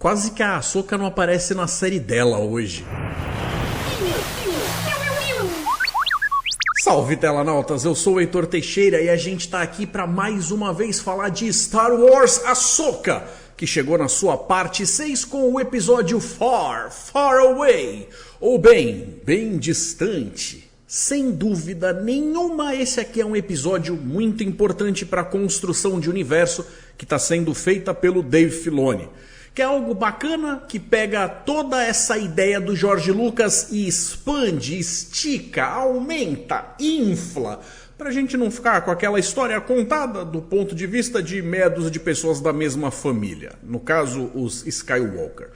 Quase que a Ahsoka não aparece na série dela hoje. Salve telanautas, eu sou o Heitor Teixeira e a gente tá aqui para mais uma vez falar de Star Wars Ahsoka, que chegou na sua parte 6 com o episódio Far, Far Away, ou bem distante. Sem dúvida nenhuma, esse aqui é um episódio muito importante para a construção de universo que está sendo feita pelo Dave Filoni. Que é algo bacana, que pega toda essa ideia do George Lucas e expande, estica, aumenta, infla, pra gente não ficar com aquela história contada do ponto de vista de meia dúzia de pessoas da mesma família, no caso os Skywalker.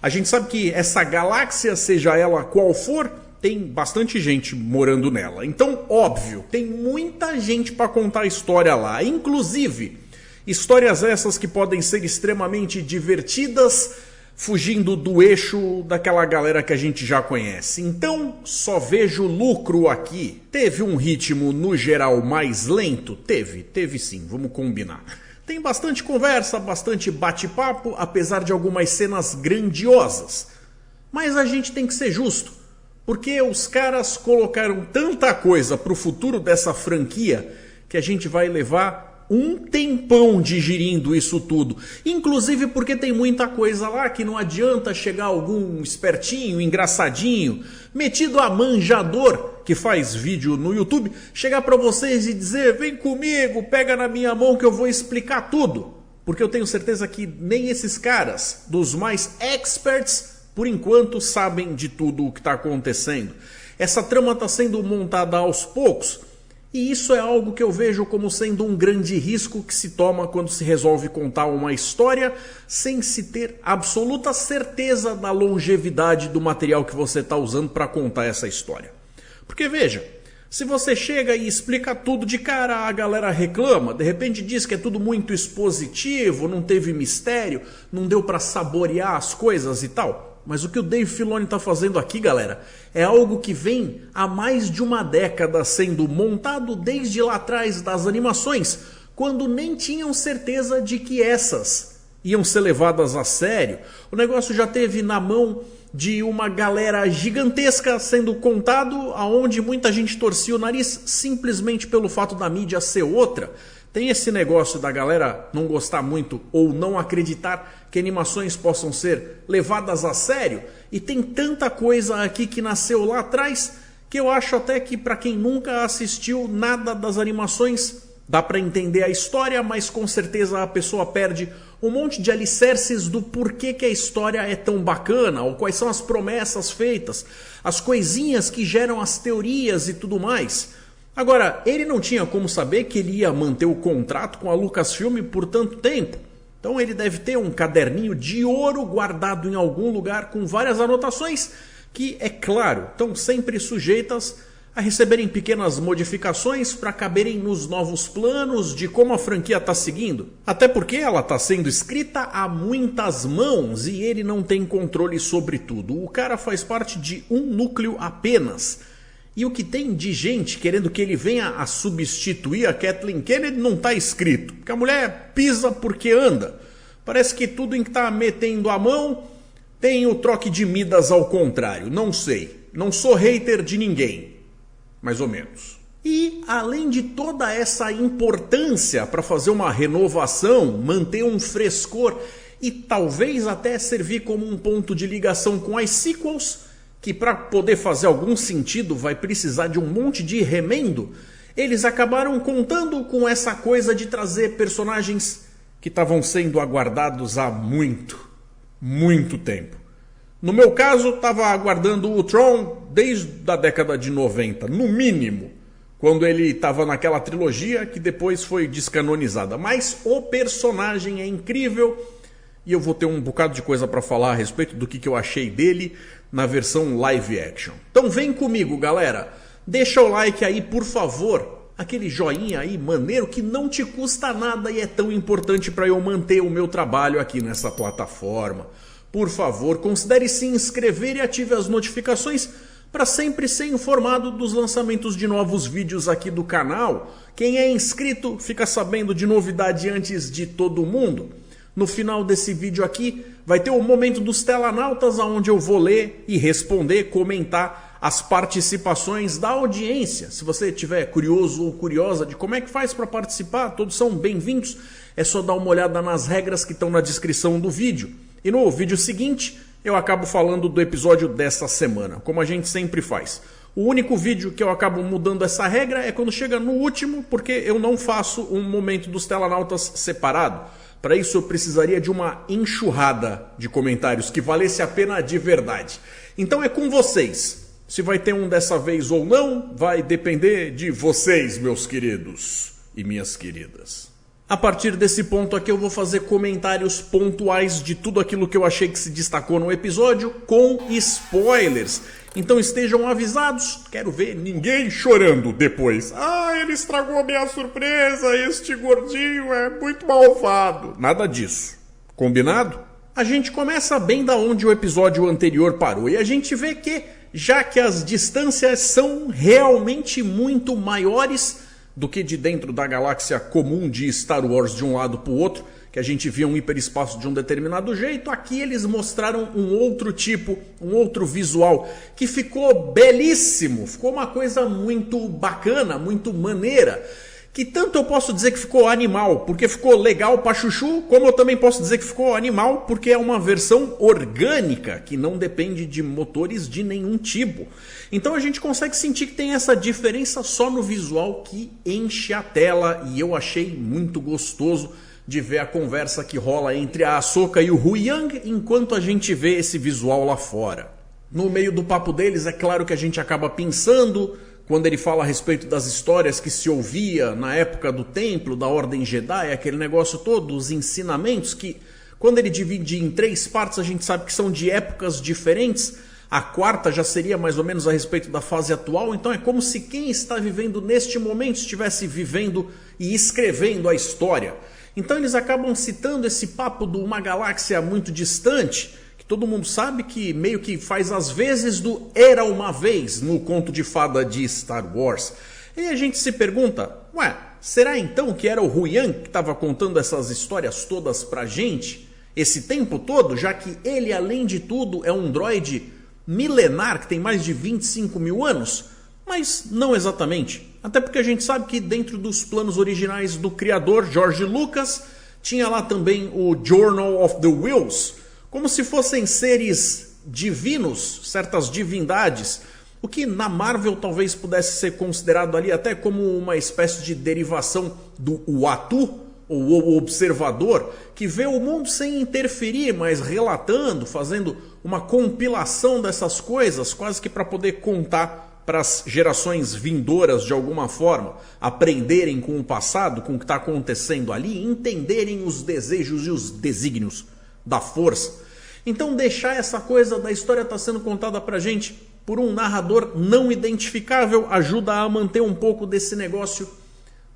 A gente sabe que essa galáxia, seja ela qual for, tem bastante gente morando nela, então óbvio, tem muita gente pra contar a história lá, inclusive histórias essas que podem ser extremamente divertidas, fugindo do eixo daquela galera que a gente já conhece. Então, só vejo lucro aqui. Teve um ritmo, no geral, mais lento? Teve sim, vamos combinar. Tem bastante conversa, bastante bate-papo, apesar de algumas cenas grandiosas. Mas a gente tem que ser justo, porque os caras colocaram tanta coisa pro futuro dessa franquia que a gente vai levar um tempão digerindo isso tudo, inclusive porque tem muita coisa lá que não adianta chegar algum espertinho, engraçadinho, metido a manjador que faz vídeo no YouTube, chegar pra vocês e dizer, vem comigo, pega na minha mão que eu vou explicar tudo, porque eu tenho certeza que nem esses caras, dos mais experts, por enquanto sabem de tudo o que está acontecendo. Essa trama está sendo montada aos poucos, e isso é algo que eu vejo como sendo um grande risco que se toma quando se resolve contar uma história sem se ter absoluta certeza da longevidade do material que você está usando para contar essa história. Porque veja, se você chega e explica tudo de cara, a galera reclama, de repente diz que é tudo muito expositivo, não teve mistério, não deu para saborear as coisas e tal. Mas o que o Dave Filoni está fazendo aqui, galera, é algo que vem há mais de uma década sendo montado desde lá atrás das animações, quando nem tinham certeza de que essas iam ser levadas a sério. O negócio já teve na mão de uma galera gigantesca sendo contado, aonde muita gente torcia o nariz simplesmente pelo fato da mídia ser outra. Tem esse negócio da galera não gostar muito ou não acreditar que animações possam ser levadas a sério. E tem tanta coisa aqui que nasceu lá atrás que eu acho até que para quem nunca assistiu nada das animações dá para entender a história, mas com certeza a pessoa perde um monte de alicerces do porquê que a história é tão bacana, ou quais são as promessas feitas, as coisinhas que geram as teorias e tudo mais. Agora, ele não tinha como saber que ele ia manter o contrato com a Lucasfilm por tanto tempo. Então ele deve ter um caderninho de ouro guardado em algum lugar com várias anotações que, é claro, estão sempre sujeitas a receberem pequenas modificações para caberem nos novos planos de como a franquia está seguindo. Até porque ela está sendo escrita a muitas mãos e ele não tem controle sobre tudo. O cara faz parte de um núcleo apenas. E o que tem de gente querendo que ele venha a substituir a Kathleen Kennedy não está escrito. Porque a mulher pisa porque anda. Parece que tudo em que está metendo a mão tem o troque de Midas ao contrário. Não sei. Não sou hater de ninguém. Mais ou menos. E além de toda essa importância para fazer uma renovação, manter um frescor e talvez até servir como um ponto de ligação com as sequels, que para poder fazer algum sentido vai precisar de um monte de remendo, eles acabaram contando com essa coisa de trazer personagens que estavam sendo aguardados há muito tempo. No meu caso, estava aguardando o Tron desde a década de 90, no mínimo, quando ele estava naquela trilogia que depois foi descanonizada. Mas o personagem é incrível e eu vou ter um bocado de coisa para falar a respeito do que eu achei dele na versão live action. Então vem comigo, galera. Deixa o like aí, por favor. Aquele joinha aí maneiro que não te custa nada e é tão importante para eu manter o meu trabalho aqui nessa plataforma. Por favor, considere se inscrever e ative as notificações para sempre ser informado dos lançamentos de novos vídeos aqui do canal. Quem é inscrito fica sabendo de novidade antes de todo mundo. No final desse vídeo aqui vai ter o momento dos telanautas, onde eu vou ler e responder, comentar as participações da audiência. Se você estiver curioso ou curiosa de como é que faz para participar, todos são bem-vindos. É só dar uma olhada nas regras que estão na descrição do vídeo. E no vídeo seguinte eu acabo falando do episódio dessa semana, como a gente sempre faz. O único vídeo que eu acabo mudando essa regra é quando chega no último, porque eu não faço um momento dos telanautas separado. Para isso eu precisaria de uma enxurrada de comentários que valesse a pena de verdade. Então é com vocês. Se vai ter um dessa vez ou não, vai depender de vocês, meus queridos e minhas queridas. A partir desse ponto aqui eu vou fazer comentários pontuais de tudo aquilo que eu achei que se destacou no episódio, com spoilers. Então estejam avisados, quero ver ninguém chorando depois. Ah, ele estragou a minha surpresa, este gordinho é muito malvado. Nada disso. Combinado? A gente começa bem da onde o episódio anterior parou e a gente vê que, já que as distâncias são realmente muito maiores do que de dentro da galáxia comum de Star Wars de um lado para o outro, que a gente via um hiperespaço de um determinado jeito, aqui eles mostraram um outro tipo, um outro visual, que ficou belíssimo, ficou uma coisa muito bacana, muito maneira, que tanto eu posso dizer que ficou animal, porque ficou legal pra chuchu, como eu também posso dizer que ficou animal, porque é uma versão orgânica, que não depende de motores de nenhum tipo. Então a gente consegue sentir que tem essa diferença só no visual que enche a tela, e eu achei muito gostoso de ver a conversa que rola entre a Ahsoka e o Huyang, enquanto a gente vê esse visual lá fora. No meio do papo deles, é claro que a gente acaba pensando, quando ele fala a respeito das histórias que se ouvia na época do templo, da Ordem Jedi, aquele negócio todo, os ensinamentos que, quando ele divide em 3 partes, a gente sabe que são de épocas diferentes. A quarta já seria mais ou menos a respeito da fase atual, então é como se quem está vivendo neste momento estivesse vivendo e escrevendo a história. Então eles acabam citando esse papo de uma galáxia muito distante, que todo mundo sabe que meio que faz as vezes do Era Uma Vez no conto de fada de Star Wars. E a gente se pergunta, ué, será então que era o Huyang que estava contando essas histórias todas pra gente esse tempo todo, já que ele, além de tudo, é um droide milenar que tem mais de 25 mil anos? Mas não exatamente. Até porque a gente sabe que dentro dos planos originais do criador, George Lucas, tinha lá também o Journal of the Whills, como se fossem seres divinos, certas divindades, o que na Marvel talvez pudesse ser considerado ali até como uma espécie de derivação do Uatu, ou o observador, que vê o mundo sem interferir, mas relatando, fazendo uma compilação dessas coisas, quase que para poder contar para as gerações vindouras de alguma forma, aprenderem com o passado, com o que está acontecendo ali, entenderem os desejos e os desígnios da força. Então deixar essa coisa da história estar sendo contada para a gente por um narrador não identificável ajuda a manter um pouco desse negócio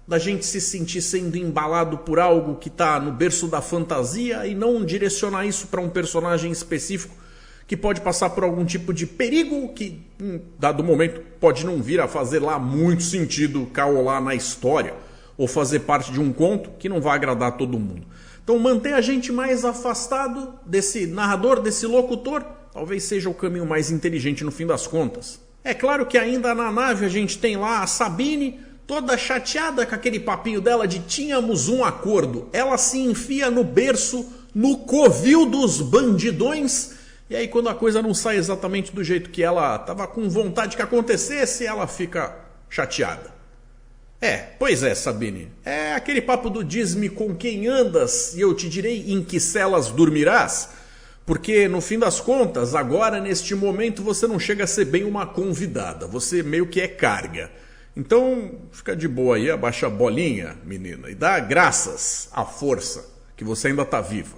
da gente se sentir sendo embalado por algo que está no berço da fantasia e não direcionar isso para um personagem específico que pode passar por algum tipo de perigo que, em dado momento, pode não vir a fazer lá muito sentido caolar na história ou fazer parte de um conto que não vai agradar todo mundo. Então manter a gente mais afastado desse narrador, desse locutor, talvez seja o caminho mais inteligente no fim das contas. É claro que ainda na nave a gente tem lá a Sabine, toda chateada com aquele papinho dela de tínhamos um acordo. Ela se enfia no berço, no covil dos bandidões. E aí quando a coisa não sai exatamente do jeito que ela estava com vontade que acontecesse, ela fica chateada. Pois é, Sabine. É aquele papo do diz-me com quem andas e eu te direi em que celas dormirás. Porque no fim das contas, agora neste momento você não chega a ser bem uma convidada. Você meio que é carga. Então fica de boa aí, abaixa a bolinha, menina. E dá graças à força que você ainda está viva.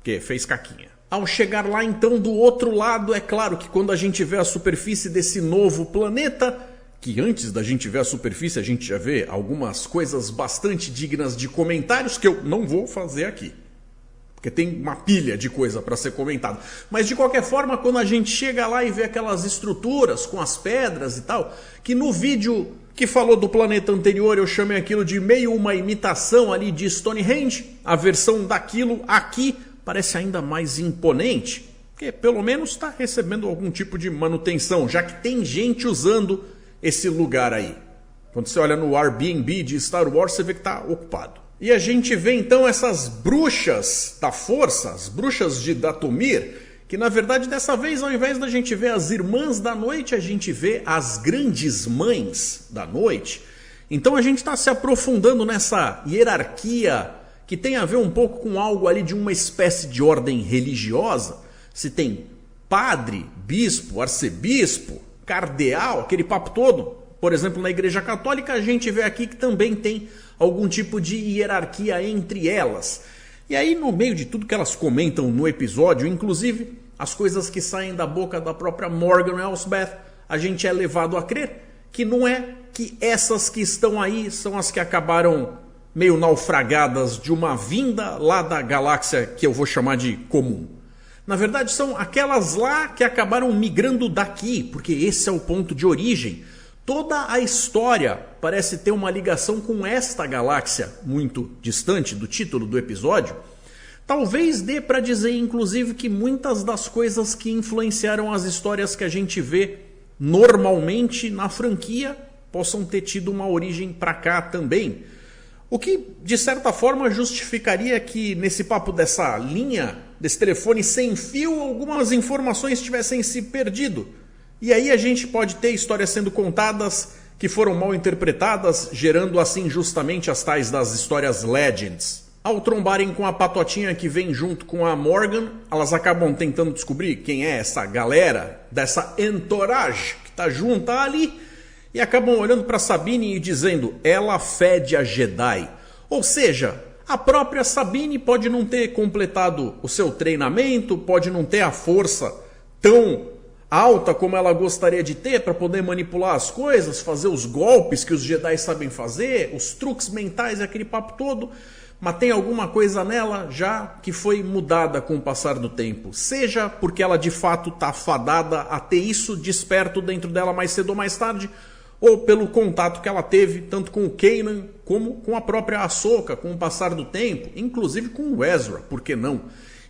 Que fez caquinha. Ao chegar lá então do outro lado, é claro que quando a gente vê a superfície desse novo planeta, que antes da gente ver a superfície a gente já vê algumas coisas bastante dignas de comentários que eu não vou fazer aqui. Porque tem uma pilha de coisa para ser comentada. Mas de qualquer forma, quando a gente chega lá e vê aquelas estruturas com as pedras e tal, que no vídeo que falou do planeta anterior, eu chamei aquilo de meio uma imitação ali de Stonehenge. A versão daquilo aqui parece ainda mais imponente, porque pelo menos está recebendo algum tipo de manutenção, já que tem gente usando esse lugar aí. Quando você olha no Airbnb de Star Wars, você vê que está ocupado. E a gente vê então essas bruxas da força, as bruxas de Dathomir, que na verdade dessa vez, ao invés da gente ver as irmãs da noite, a gente vê as grandes mães da noite. Então a gente está se aprofundando nessa hierarquia que tem a ver um pouco com algo ali de uma espécie de ordem religiosa. Se tem padre, bispo, arcebispo, cardeal, aquele papo todo. Por exemplo, na Igreja Católica a gente vê aqui que também tem algum tipo de hierarquia entre elas. E aí no meio de tudo que elas comentam no episódio, inclusive as coisas que saem da boca da própria Morgan Elsbeth, a gente é levado a crer que não é que essas que estão aí são as que acabaram meio naufragadas de uma vinda lá da galáxia que eu vou chamar de comum. Na verdade são aquelas lá que acabaram migrando daqui, porque esse é o ponto de origem. Toda a história parece ter uma ligação com esta galáxia muito distante do título do episódio. Talvez dê para dizer, inclusive, que muitas das coisas que influenciaram as histórias que a gente vê normalmente na franquia possam ter tido uma origem para cá também. O que, de certa forma, justificaria que nesse papo dessa linha, desse telefone sem fio, algumas informações tivessem se perdido. E aí a gente pode ter histórias sendo contadas que foram mal interpretadas, gerando assim justamente as tais das histórias Legends. Ao trombarem com a patotinha que vem junto com a Morgan, elas acabam tentando descobrir quem é essa galera, dessa entourage que está junta ali, e acabam olhando para Sabine e dizendo, ela fede a Jedi. Ou seja, a própria Sabine pode não ter completado o seu treinamento, pode não ter a força tão alta como ela gostaria de ter para poder manipular as coisas, fazer os golpes que os Jedi sabem fazer, os truques mentais e aquele papo todo, mas tem alguma coisa nela já que foi mudada com o passar do tempo. Seja porque ela de fato está fadada a ter isso desperto dentro dela mais cedo ou mais tarde, ou pelo contato que ela teve tanto com o Kanan como com a própria Ahsoka com o passar do tempo, inclusive com o Ezra, por que não?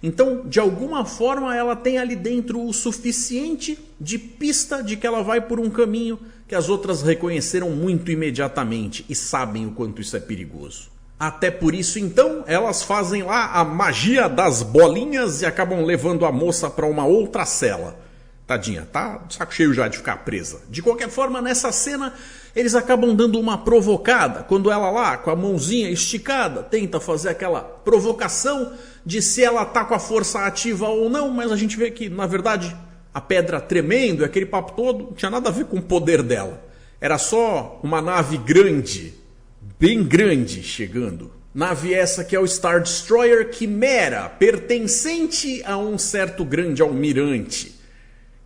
Então, de alguma forma, ela tem ali dentro o suficiente de pista de que ela vai por um caminho que as outras reconheceram muito imediatamente e sabem o quanto isso é perigoso. Até por isso, então, elas fazem lá a magia das bolinhas e acabam levando a moça para uma outra cela. Tadinha, tá de saco cheio já de ficar presa. De qualquer forma, nessa cena, eles acabam dando uma provocada. Quando ela lá, com a mãozinha esticada, tenta fazer aquela provocação de se ela tá com a força ativa ou não, mas a gente vê que, na verdade, a pedra tremendo, aquele papo todo, não tinha nada a ver com o poder dela. Era só uma nave grande, bem grande, chegando. Nave essa que é o Star Destroyer Chimera, pertencente a um certo grande almirante,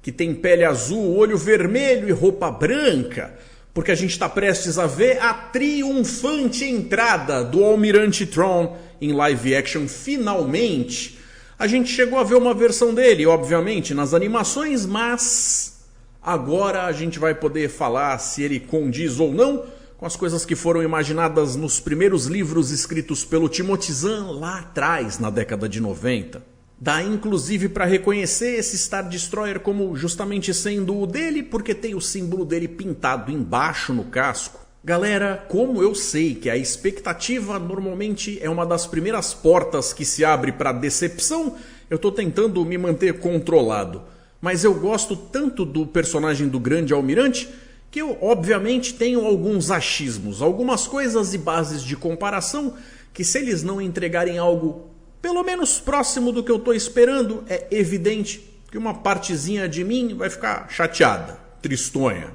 que tem pele azul, olho vermelho e roupa branca, porque a gente está prestes a ver a triunfante entrada do Almirante Thrawn em live action finalmente. A gente chegou a ver uma versão dele, obviamente, nas animações, mas agora a gente vai poder falar se ele condiz ou não com as coisas que foram imaginadas nos primeiros livros escritos pelo Timothy Zahn lá atrás, na década de 90. Dá inclusive para reconhecer esse Star Destroyer como justamente sendo o dele, porque tem o símbolo dele pintado embaixo no casco. Galera, como eu sei que a expectativa normalmente é uma das primeiras portas que se abre para decepção, eu tô tentando me manter controlado. Mas eu gosto tanto do personagem do Grande Almirante que eu obviamente tenho alguns achismos, algumas coisas e bases de comparação que se eles não entregarem algo pelo menos próximo do que eu estou esperando, é evidente que uma partezinha de mim vai ficar chateada, tristonha.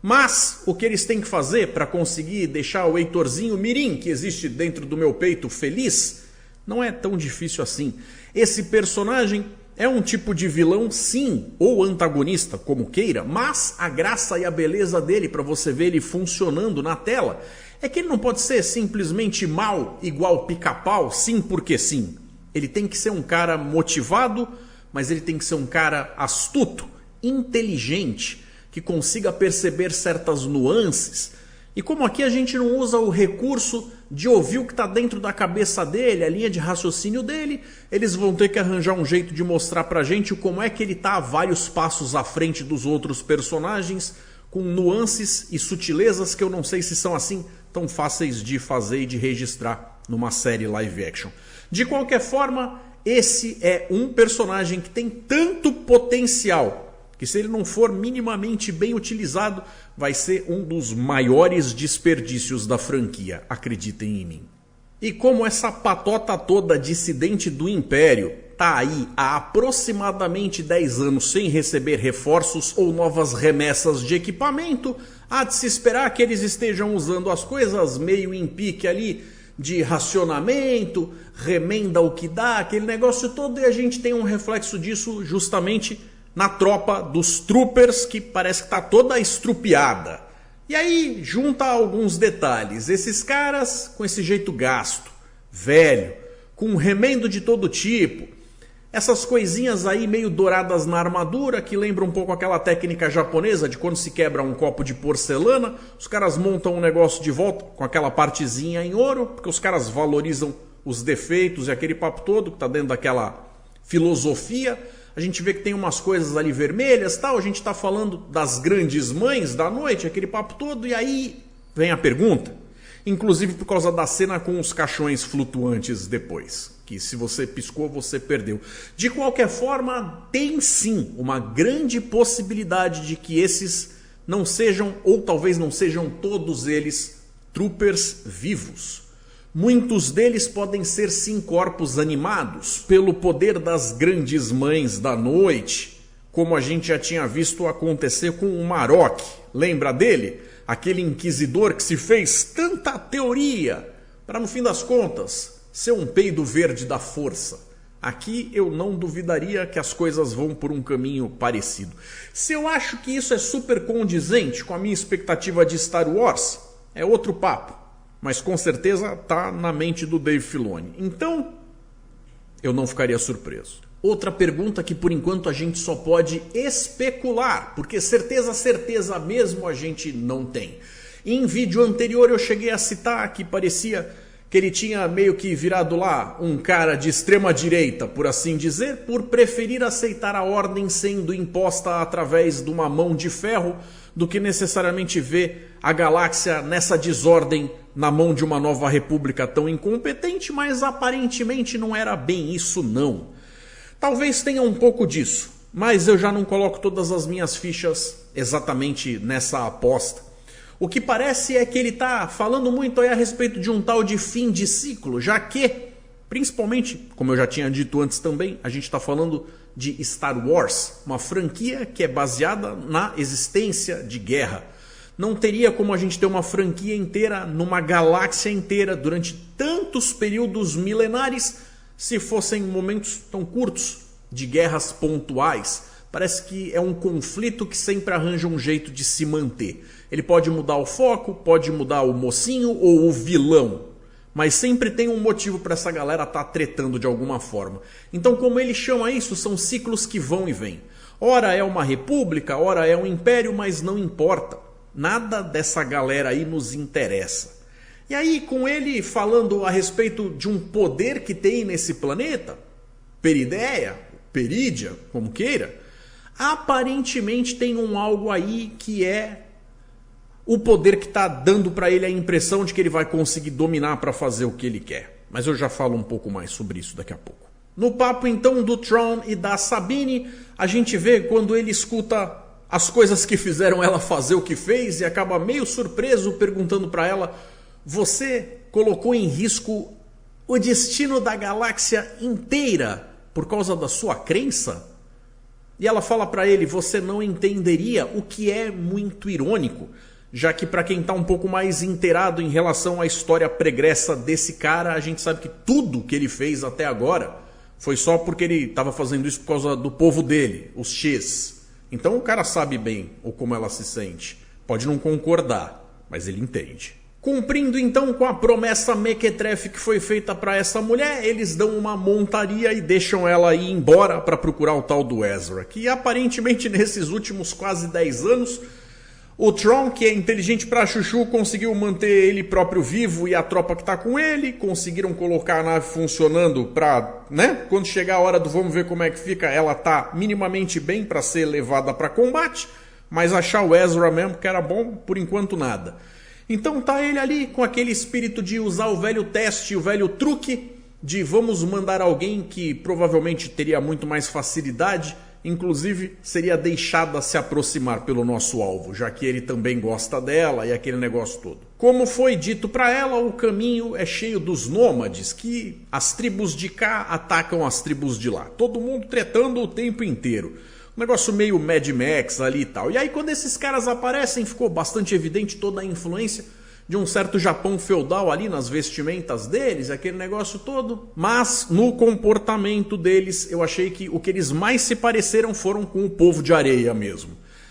Mas o que eles têm que fazer para conseguir deixar o Heitorzinho mirim que existe dentro do meu peito feliz, não é tão difícil assim. Esse personagem é um tipo de vilão, sim, ou antagonista, como queira, mas a graça e a beleza dele, para você ver ele funcionando na tela, é que ele não pode ser simplesmente mal igual pica-pau, sim porque sim. Ele tem que ser um cara motivado, mas ele tem que ser um cara astuto, inteligente, que consiga perceber certas nuances E como aqui a gente não usa o recurso de ouvir o que está dentro da cabeça dele, a linha de raciocínio dele, eles vão ter que arranjar um jeito de mostrar pra gente como é que ele está vários passos à frente dos outros personagens, com nuances e sutilezas que eu não sei se são assim tão fáceis de fazer e de registrar numa série live action. De qualquer forma, esse é um personagem que tem tanto potencial que, se ele não for minimamente bem utilizado, vai ser um dos maiores desperdícios da franquia, acreditem em mim. E como essa patota toda dissidente do Império tá aí há aproximadamente 10 anos sem receber reforços ou novas remessas de equipamento, há de se esperar que eles estejam usando as coisas meio em pique ali de racionamento, remenda o que dá, aquele negócio todo, e a gente tem um reflexo disso justamente na tropa dos troopers, que parece que está toda estrupiada. E aí junta alguns detalhes. Esses caras com esse jeito gasto, velho, com um remendo de todo tipo, essas coisinhas aí meio douradas na armadura, que lembram um pouco aquela técnica japonesa de quando se quebra um copo de porcelana, os caras montam um negócio de volta com aquela partezinha em ouro, porque os caras valorizam os defeitos e aquele papo todo que está dentro daquela filosofia. A gente vê que tem umas coisas ali vermelhas, tal. A gente está falando das grandes mães da noite, aquele papo todo, e aí vem a pergunta. Inclusive por causa da cena com os caixões flutuantes depois, que se você piscou, você perdeu. De qualquer forma, tem sim uma grande possibilidade de que esses não sejam, ou talvez não sejam todos eles, troopers vivos. Muitos deles podem ser sim corpos animados pelo poder das grandes mães da noite, como a gente já tinha visto acontecer com o Marok. Lembra dele? Aquele inquisidor que se fez tanta teoria para, no fim das contas, ser um peido verde da força. Aqui eu não duvidaria que as coisas vão por um caminho parecido. Se eu acho que isso é super condizente com a minha expectativa de Star Wars, é outro papo. Mas com certeza está na mente do Dave Filoni. Então, eu não ficaria surpreso. Outra pergunta que por enquanto a gente só pode especular, porque certeza mesmo a gente não tem. Em vídeo anterior eu cheguei a citar que parecia que ele tinha meio que virado lá um cara de extrema direita, por assim dizer, por preferir aceitar a ordem sendo imposta através de uma mão de ferro, do que necessariamente ver a galáxia nessa desordem na mão de uma nova república tão incompetente, mas aparentemente não era bem isso não. Talvez tenha um pouco disso, mas eu já não coloco todas as minhas fichas exatamente nessa aposta. O que parece é que ele está falando muito aí a respeito de um tal de fim de ciclo, já que, principalmente, como eu já tinha dito antes também, a gente está falando de Star Wars, uma franquia que é baseada na existência de guerra. Não teria como a gente ter uma franquia inteira numa galáxia inteira durante tantos períodos milenares se fossem momentos tão curtos de guerras pontuais. Parece que é um conflito que sempre arranja um jeito de se manter. Ele pode mudar o foco, pode mudar o mocinho ou o vilão, mas sempre tem um motivo para essa galera estar tretando de alguma forma. Então, como ele chama isso, são ciclos que vão e vêm. Ora é uma república, ora é um império, mas não importa. Nada dessa galera aí nos interessa. E aí, com ele falando a respeito de um poder que tem nesse planeta, Perideia, Perídia, como queira, aparentemente tem um algo aí que é o poder que está dando para ele a impressão de que ele vai conseguir dominar para fazer o que ele quer. Mas eu já falo um pouco mais sobre isso daqui a pouco. No papo então do Thrawn e da Sabine, a gente vê quando ele escuta as coisas que fizeram ela fazer o que fez e acaba meio surpreso perguntando para ela: você colocou em risco o destino da galáxia inteira por causa da sua crença? E ela fala para ele: você não entenderia, o que é muito irônico, já que para quem está um pouco mais inteirado em relação à história pregressa desse cara, a gente sabe que tudo que ele fez até agora foi só porque ele estava fazendo isso por causa do povo dele, os X. Então o cara sabe bem ou como ela se sente. Pode não concordar, mas ele entende. Cumprindo então com a promessa mequetrefe que foi feita para essa mulher, eles dão uma montaria e deixam ela ir embora para procurar o tal do Ezra, que aparentemente nesses últimos quase 10 anos... O Tron, que é inteligente pra chuchu, conseguiu manter ele próprio vivo e a tropa que tá com ele. Conseguiram colocar a nave funcionando pra, né? Quando chegar a hora do vamos ver como é que fica, ela tá minimamente bem pra ser levada pra combate. Mas achar o Ezra mesmo que era bom, por enquanto nada. Então tá ele ali com aquele espírito de usar o velho teste, o velho truque de vamos mandar alguém que provavelmente teria muito mais facilidade, inclusive seria deixada se aproximar pelo nosso alvo, já que ele também gosta dela e aquele negócio todo. Como foi dito para ela, o caminho é cheio dos nômades, que as tribos de cá atacam as tribos de lá. Todo mundo tretando o tempo inteiro. Um negócio meio Mad Max ali e tal. E aí quando esses caras aparecem, ficou bastante evidente toda a influência de um certo Japão feudal ali nas vestimentas deles, aquele negócio todo. Mas no comportamento deles, eu achei que o que eles mais se pareceram foram com o povo de areia mesmo.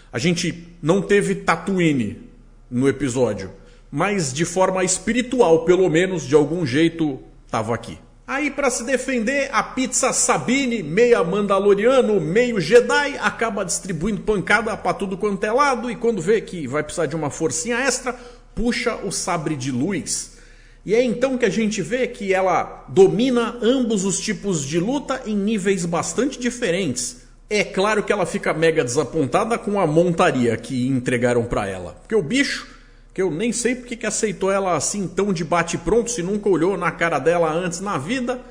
A gente não teve Tatooine no episódio, mas de forma espiritual, pelo menos, de algum jeito, tava aqui. Aí para se defender, a pizza Sabine, meia mandaloriano, meio Jedi, acaba distribuindo pancada para tudo quanto é lado, e quando vê que vai precisar de uma forcinha extra, puxa o sabre de luz. E é então que a gente vê que ela domina ambos os tipos de luta em níveis bastante diferentes. É claro que ela fica mega desapontada com a montaria que entregaram para ela. Porque o bicho, que eu nem sei porque que aceitou ela assim tão de bate-pronto, se nunca olhou na cara dela antes na vida,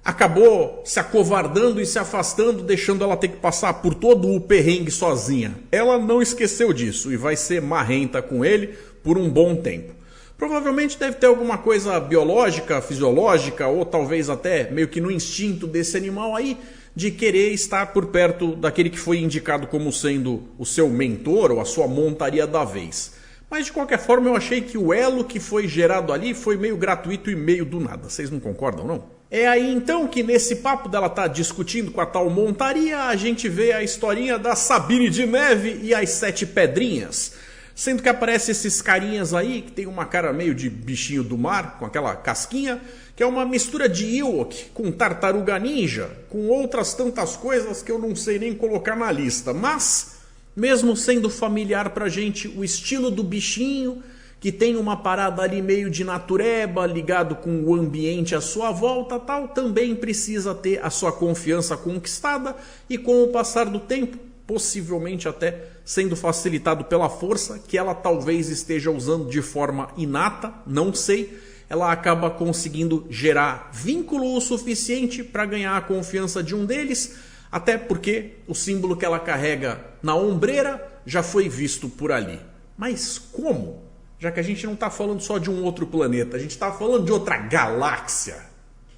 acabou se acovardando e se afastando, deixando ela ter que passar por todo o perrengue sozinha. Ela não esqueceu disso e vai ser marrenta com ele por um bom tempo. Provavelmente deve ter alguma coisa biológica, fisiológica, ou talvez até meio que no instinto desse animal aí, de querer estar por perto daquele que foi indicado como sendo o seu mentor ou a sua montaria da vez. Mas de qualquer forma eu achei que o elo que foi gerado ali foi meio gratuito e meio do nada. Vocês não concordam, não? É aí então que nesse papo dela tá discutindo com a tal montaria, a gente vê a historinha da Sabine de Neve e as 7 pedrinhas. Sendo que aparecem esses carinhas aí, que tem uma cara meio de bichinho do mar, com aquela casquinha, que é uma mistura de Ewok com tartaruga ninja, com outras tantas coisas que eu não sei nem colocar na lista. Mas, mesmo sendo familiar pra gente o estilo do bichinho, que tem uma parada ali meio de natureba, ligado com o ambiente à sua volta, tal, também precisa ter a sua confiança conquistada e com o passar do tempo, possivelmente até sendo facilitado pela força, que ela talvez esteja usando de forma inata, não sei, ela acaba conseguindo gerar vínculo o suficiente para ganhar a confiança de um deles, até porque o símbolo que ela carrega na ombreira já foi visto por ali. Mas como? Já que a gente não está falando só de um outro planeta, a gente está falando de outra galáxia.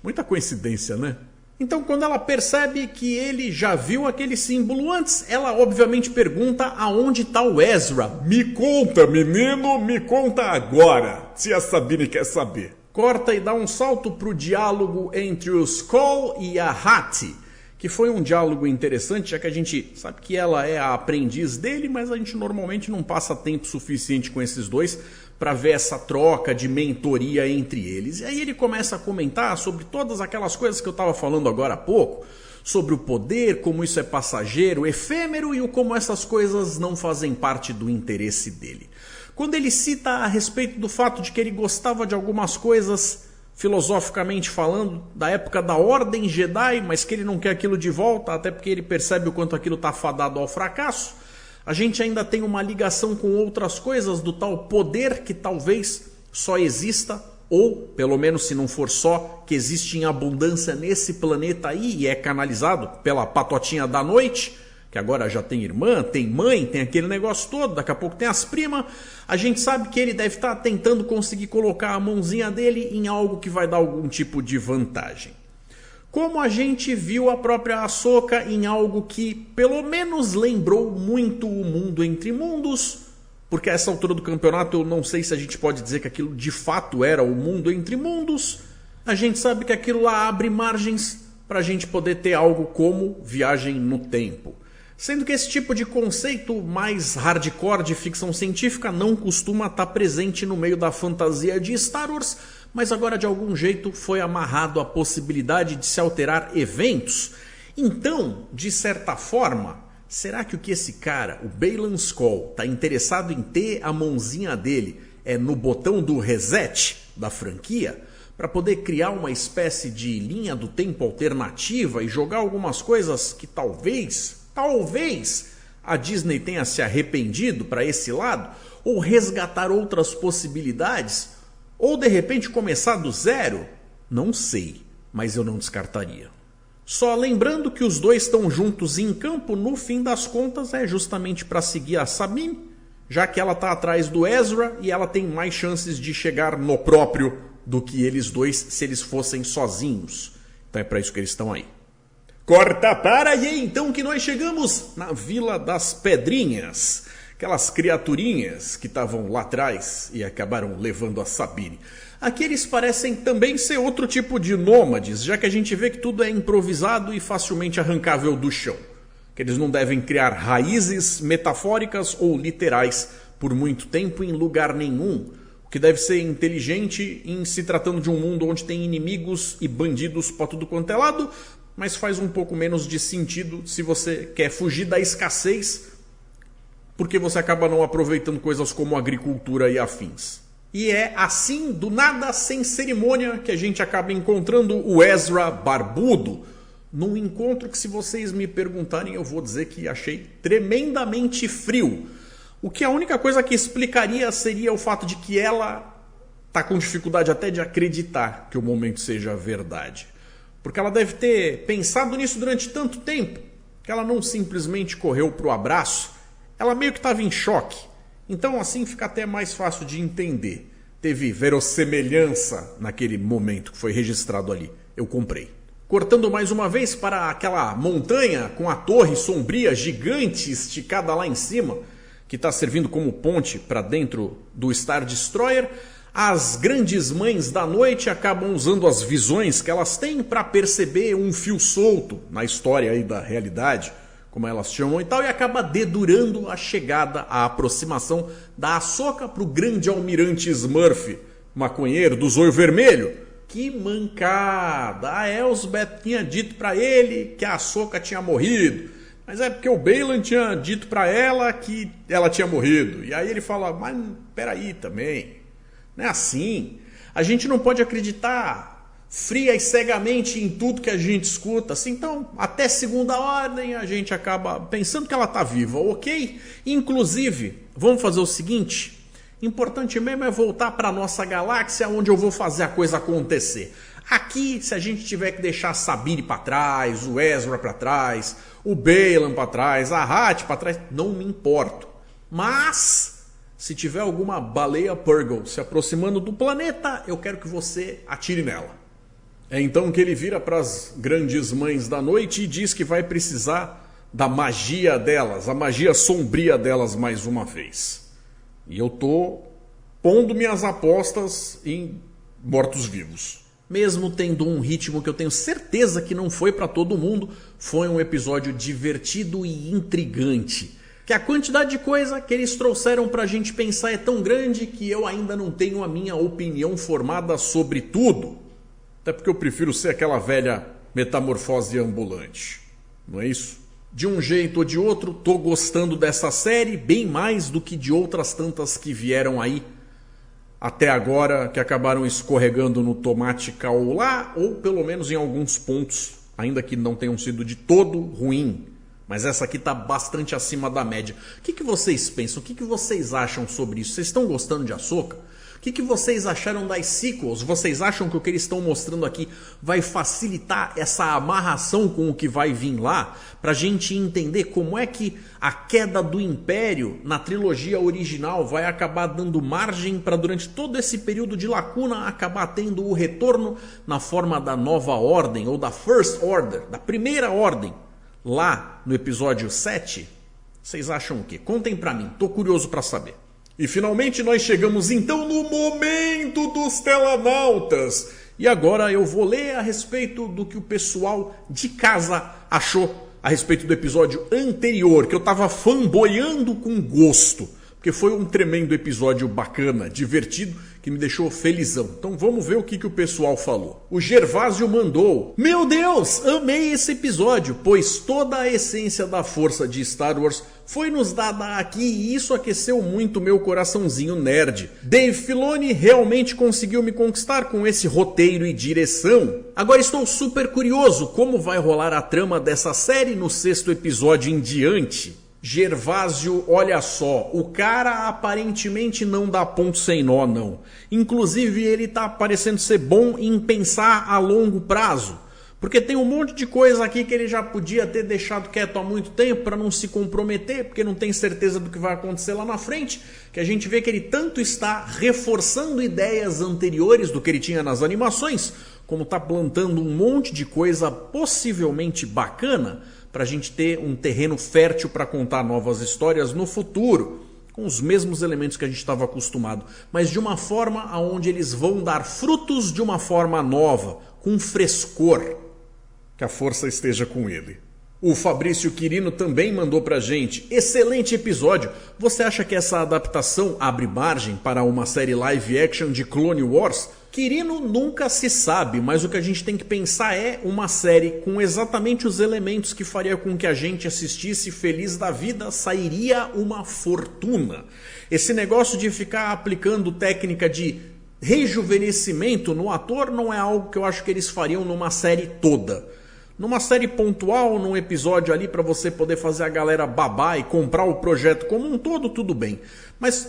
Muita coincidência, né? Então, quando ela percebe que ele já viu aquele símbolo antes, ela obviamente pergunta aonde está o Ezra. Me conta, menino, me conta agora, se a Sabine quer saber. Corta e dá um salto para o diálogo entre o Skoll e a Hati, que foi um diálogo interessante, já que a gente sabe que ela é a aprendiz dele, mas a gente normalmente não passa tempo suficiente com esses dois para ver essa troca de mentoria entre eles. E aí ele começa a comentar sobre todas aquelas coisas que eu estava falando agora há pouco, sobre o poder, como isso é passageiro, efêmero e como essas coisas não fazem parte do interesse dele. Quando ele cita a respeito do fato de que ele gostava de algumas coisas, filosoficamente falando, da época da Ordem Jedi, mas que ele não quer aquilo de volta, até porque ele percebe o quanto aquilo está fadado ao fracasso, a gente ainda tem uma ligação com outras coisas do tal poder que talvez só exista, ou, pelo menos se não for só, que existe em abundância nesse planeta aí e é canalizado pela patotinha da noite, que agora já tem irmã, tem mãe, tem aquele negócio todo, daqui a pouco tem as primas. A gente sabe que ele deve estar tentando conseguir colocar a mãozinha dele em algo que vai dar algum tipo de vantagem. Como a gente viu a própria Ahsoka em algo que pelo menos lembrou muito o Mundo Entre Mundos, porque a essa altura do campeonato eu não sei se a gente pode dizer que aquilo de fato era o Mundo Entre Mundos. A gente sabe que aquilo lá abre margens para a gente poder ter algo como viagem no tempo. Sendo que esse tipo de conceito mais hardcore de ficção científica não costuma estar presente no meio da fantasia de Star Wars, mas agora de algum jeito foi amarrado à possibilidade de se alterar eventos. Então, de certa forma, será que o que esse cara, o Baylan Skoll, tá interessado em ter a mãozinha dele é no botão do reset da franquia? Para poder criar uma espécie de linha do tempo alternativa e jogar algumas coisas que talvez a Disney tenha se arrependido para esse lado? Ou resgatar outras possibilidades? Ou de repente começar do zero? Não sei, mas eu não descartaria. Só lembrando que os dois estão juntos em campo, no fim das contas é justamente para seguir a Sabine, já que ela está atrás do Ezra e ela tem mais chances de chegar no próprio do que eles dois se eles fossem sozinhos. Então é para isso que eles estão aí. Corta para e é então que nós chegamos na Vila das Pedrinhas. Aquelas criaturinhas que estavam lá atrás e acabaram levando a Sabine. Aqui eles parecem também ser outro tipo de nômades, já que a gente vê que tudo é improvisado e facilmente arrancável do chão. Que eles não devem criar raízes metafóricas ou literais por muito tempo em lugar nenhum. O que deve ser inteligente em se tratando de um mundo onde tem inimigos e bandidos para tudo quanto é lado, mas faz um pouco menos de sentido se você quer fugir da escassez, porque você acaba não aproveitando coisas como agricultura e afins. E é assim, do nada, sem cerimônia, que a gente acaba encontrando o Ezra barbudo, num encontro que, se vocês me perguntarem, eu vou dizer que achei tremendamente frio. O que a única coisa que explicaria seria o fato de que ela está com dificuldade até de acreditar que o momento seja verdade. Porque ela deve ter pensado nisso durante tanto tempo que ela não simplesmente correu para o abraço. Ela meio que estava em choque. Então assim fica até mais fácil de entender. Teve verossemelhança naquele momento que foi registrado ali. Eu comprei. Cortando mais uma vez para aquela montanha com a torre sombria gigante esticada lá em cima, que está servindo como ponte para dentro do Star Destroyer, as grandes mães da noite acabam usando as visões que elas têm para perceber um fio solto na história aí da realidade, como elas chamam e tal, e acaba dedurando a chegada, a aproximação da Ahsoka para o grande almirante Smurf, maconheiro do zóio vermelho. Que mancada! A Elsbeth tinha dito para ele que a Ahsoka tinha morrido. Mas é porque o Baylan tinha dito pra ela que ela tinha morrido. E aí ele fala, mas peraí também. Não é assim. A gente não pode acreditar fria e cegamente em tudo que a gente escuta. Assim, então, até segunda ordem, a gente acaba pensando que ela tá viva, ok? Inclusive, vamos fazer o seguinte. Importante mesmo é voltar pra nossa galáxia, onde eu vou fazer a coisa acontecer. Aqui, se a gente tiver que deixar a Sabine para trás, o Ezra para trás, o Baylan para trás, a Hat para trás, não me importo. Mas, se tiver alguma baleia Purgle se aproximando do planeta, eu quero que você atire nela. É então que ele vira para as grandes mães da noite e diz que vai precisar da magia delas, a magia sombria delas mais uma vez. E eu tô pondo minhas apostas em mortos-vivos. Mesmo tendo um ritmo que eu tenho certeza que não foi para todo mundo, foi um episódio divertido e intrigante. Que a quantidade de coisa que eles trouxeram pra gente pensar é tão grande que eu ainda não tenho a minha opinião formada sobre tudo. Até porque eu prefiro ser aquela velha metamorfose ambulante. Não é isso? De um jeito ou de outro, tô gostando dessa série bem mais do que de outras tantas que vieram aí até agora, que acabaram escorregando no tomate caolá, ou pelo menos em alguns pontos, ainda que não tenham sido de todo ruim. Mas essa aqui está bastante acima da média. O que vocês pensam? O que vocês acham sobre isso? Vocês estão gostando de Ahsoka? O que vocês acharam das sequels? Vocês acham que o que eles estão mostrando aqui vai facilitar essa amarração com o que vai vir lá? Pra gente entender como é que a queda do Império na trilogia original vai acabar dando margem para, durante todo esse período de lacuna, acabar tendo o retorno na forma da Nova Ordem, ou da First Order, da Primeira Ordem, lá no episódio 7. Vocês acham o quê? Contem pra mim, tô curioso pra saber. E finalmente nós chegamos então no momento dos telanautas. E agora eu vou ler a respeito do que o pessoal de casa achou a respeito do episódio anterior, que eu tava fanboyando com gosto. porque foi um tremendo episódio bacana, divertido, que me deixou felizão. Então vamos ver o que o pessoal falou. O Gervásio mandou: Meu Deus, amei esse episódio, pois toda a essência da força de Star Wars foi nos dada aqui e isso aqueceu muito meu coraçãozinho nerd. Dave Filoni realmente conseguiu me conquistar com esse roteiro e direção. Agora estou super curioso como vai rolar a trama dessa série no 6º episódio em diante. Gervásio, olha só, o cara aparentemente não dá ponto sem nó não. Inclusive ele tá parecendo ser bom em pensar a longo prazo. Porque tem um monte de coisa aqui que ele já podia ter deixado quieto há muito tempo para não se comprometer, porque não tem certeza do que vai acontecer lá na frente, que a gente vê que ele tanto está reforçando ideias anteriores do que ele tinha nas animações, como está plantando um monte de coisa possivelmente bacana, para a gente ter um terreno fértil para contar novas histórias no futuro, com os mesmos elementos que a gente estava acostumado, mas de uma forma onde eles vão dar frutos de uma forma nova, com frescor. Que a força esteja com ele. O Fabrício Quirino também mandou pra gente: excelente episódio. Você acha que essa adaptação abre margem para uma série live action de Clone Wars? Quirino, nunca se sabe, mas o que a gente tem que pensar é uma série com exatamente os elementos que faria com que a gente assistisse feliz da vida, sairia uma fortuna. Esse negócio de ficar aplicando técnica de rejuvenescimento no ator não é algo que eu acho que eles fariam numa série toda. Numa série pontual, num episódio ali para você poder fazer a galera babar e comprar o projeto como um todo, tudo bem. Mas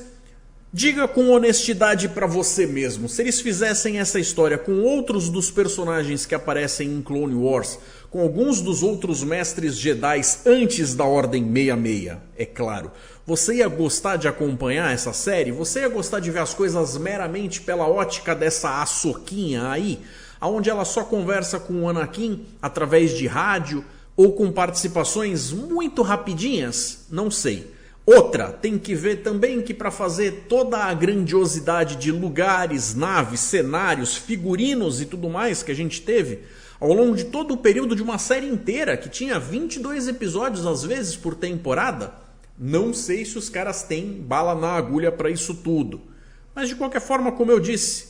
diga com honestidade para você mesmo, se eles fizessem essa história com outros dos personagens que aparecem em Clone Wars, com alguns dos outros mestres Jedi antes da Ordem 66, é claro, você ia gostar de acompanhar essa série? Você ia gostar de ver as coisas meramente pela ótica dessa Ahsoquinha aí, onde ela só conversa com o Anakin através de rádio ou com participações muito rapidinhas? Não sei. Outra, tem que ver também que para fazer toda a grandiosidade de lugares, naves, cenários, figurinos e tudo mais que a gente teve ao longo de todo o período de uma série inteira, que tinha 22 episódios às vezes por temporada, não sei se os caras têm bala na agulha para isso tudo. Mas de qualquer forma, como eu disse,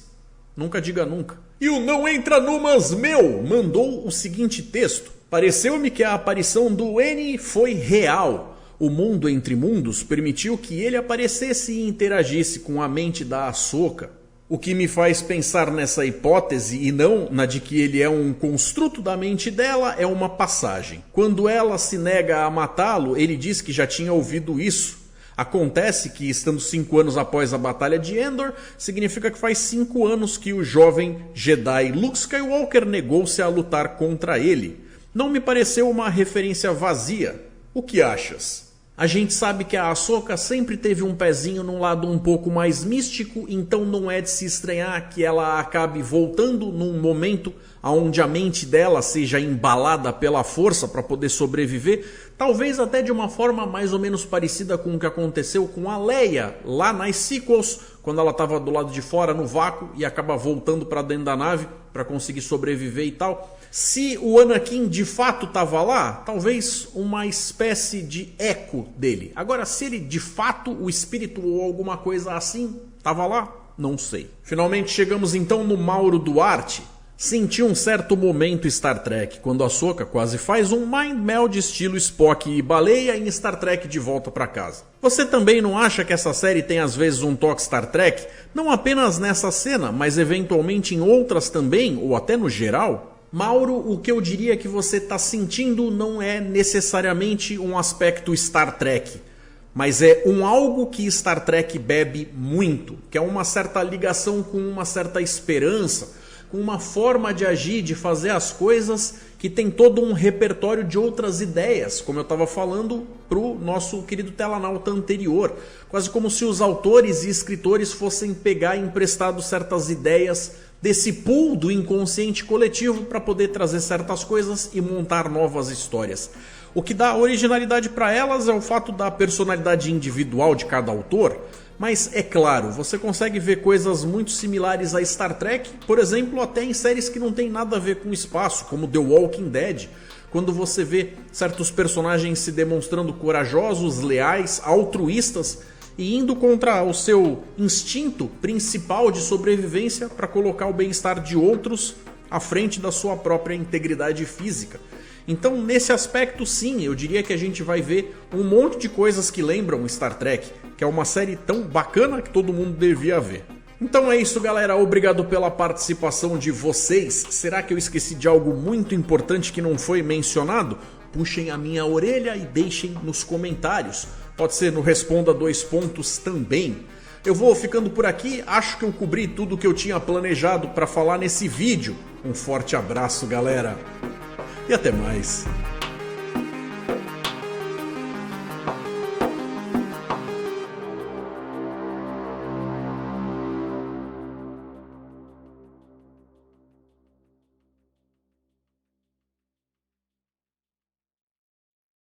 nunca diga nunca. E o Não Entra Numas Meu mandou o seguinte texto: pareceu-me que a aparição do N foi real. O mundo entre mundos permitiu que ele aparecesse e interagisse com a mente da Ahsoka. O que me faz pensar nessa hipótese e não na de que ele é um construto da mente dela é uma passagem. Quando ela se nega a matá-lo, ele diz que já tinha ouvido isso. Acontece que, estando 5 anos após a Batalha de Endor, significa que faz 5 anos que o jovem Jedi Luke Skywalker negou-se a lutar contra ele. Não me pareceu uma referência vazia. O que achas? A gente sabe que a Ahsoka sempre teve um pezinho num lado um pouco mais místico, então não é de se estranhar que ela acabe voltando num momento onde a mente dela seja embalada pela força para poder sobreviver, talvez até de uma forma mais ou menos parecida com o que aconteceu com a Leia lá nas sequels, quando ela estava do lado de fora no vácuo e acaba voltando para dentro da nave para conseguir sobreviver e tal. Se o Anakin de fato estava lá, talvez uma espécie de eco dele. Agora, se ele de fato, o espírito ou alguma coisa assim, estava lá, não sei. Finalmente chegamos então no Mauro Duarte. Senti um certo momento Star Trek, quando a Ahsoka quase faz um mind meld estilo Spock e Baleia em Star Trek De Volta para Casa. Você também não acha que essa série tem às vezes um toque Star Trek? Não apenas nessa cena, mas eventualmente em outras também, ou até no geral? Mauro, o que eu diria que você está sentindo não é necessariamente um aspecto Star Trek, mas é um algo que Star Trek bebe muito, que é uma certa ligação com uma certa esperança, com uma forma de agir, de fazer as coisas que tem todo um repertório de outras ideias, como eu estava falando para o nosso querido telanauta anterior. Quase como se os autores e escritores fossem pegar emprestado certas ideias desse pool do inconsciente coletivo para poder trazer certas coisas e montar novas histórias. O que dá originalidade para elas é o fato da personalidade individual de cada autor, mas é claro, você consegue ver coisas muito similares a Star Trek, por exemplo, até em séries que não tem nada a ver com espaço, como The Walking Dead, quando você vê certos personagens se demonstrando corajosos, leais, altruístas, e indo contra o seu instinto principal de sobrevivência para colocar o bem-estar de outros à frente da sua própria integridade física. Então, nesse aspecto, sim, eu diria que a gente vai ver um monte de coisas que lembram Star Trek, que é uma série tão bacana que todo mundo devia ver. Então é isso, galera. Obrigado pela participação de vocês. Será que eu esqueci de algo muito importante que não foi mencionado? Puxem a minha orelha e deixem nos comentários. Pode ser no Responda 2 Pontos também. Eu vou ficando por aqui. Acho que eu cobri tudo que eu tinha planejado para falar nesse vídeo. Um forte abraço, galera. E até mais.